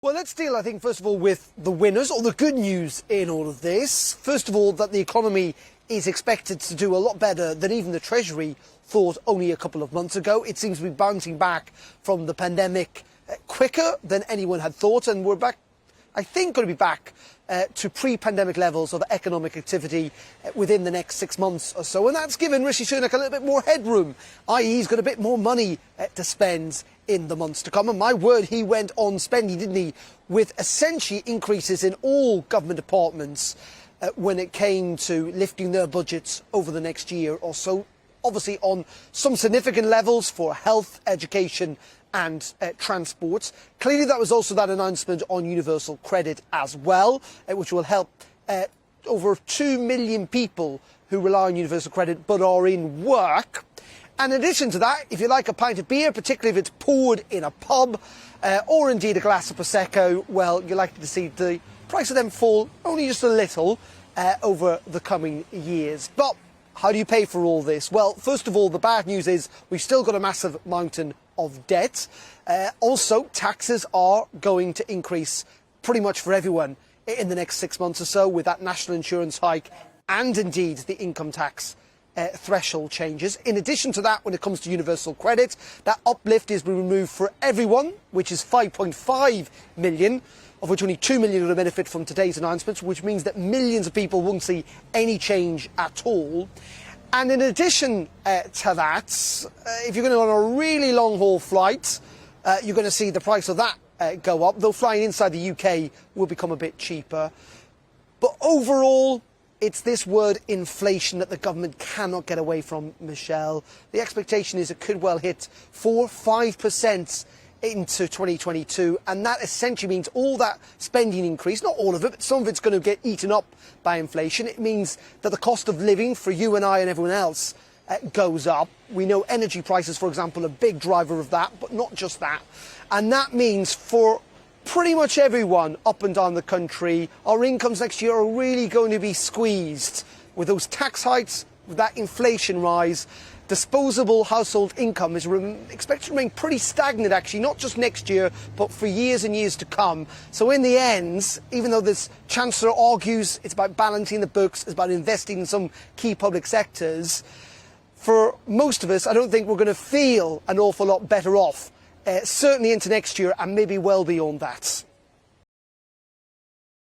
Well, let's deal, I think, first of all, with the winners, or the good news in all of this. First of all, that the economy is expected to do a lot better than even the Treasury thought only a couple of months ago. It seems to be bouncing back from the pandemic quicker than anyone had thought, and we're back, I think, going to be back to pre-pandemic levels of economic activity within the next 6 months or so. And that's given Rishi Sunak a little bit more headroom, i.e. he's got a bit more money to spend in the months to come. And my word, he went on spending, didn't he, with essentially increases in all government departments when it came to lifting their budgets over the next year or so. Obviously on some significant levels for health, education and transport. Clearly that was also that announcement on universal credit as well, which will help over 2 million people who rely on universal credit but are in work. And in addition to that, if you like a pint of beer, particularly if it's poured in a pub, or indeed a glass of Prosecco, well, you're likely to see the price of them fall only just a little over the coming years. But how do you pay for all this? Well, first of all, the bad news is we've still got a massive mountain of debt. Also, taxes are going to increase pretty much for everyone in the next 6 months or so, with that national insurance hike and indeed the income tax threshold changes. In addition to that, when it comes to universal credit, that uplift is being removed for everyone, which is 5.5 million, of which only 2 million will benefit from today's announcements, which means that millions of people won't see any change at all. And in addition to that, if you're going to go on a really long haul flight, you're going to see the price of that go up, though flying inside the UK will become a bit cheaper. But overall, it's this word inflation that the government cannot get away from, Michelle. The expectation is it could well hit 4-5% into 2022, and that essentially means all that spending increase, not all of it, but some of it's going to get eaten up by inflation. It means that the cost of living for you and I and everyone else goes up. We know energy prices, for example, are a big driver of that, but not just that. And that means for pretty much everyone up and down the country, our incomes next year are really going to be squeezed with those tax hikes, with that inflation rise. Disposable household income is expected to remain pretty stagnant, actually, not just next year, but for years and years to come. So in the end, even though this Chancellor argues it's about balancing the books, it's about investing in some key public sectors, for most of us, I don't think we're going to feel an awful lot better off, certainly into next year and maybe well beyond that.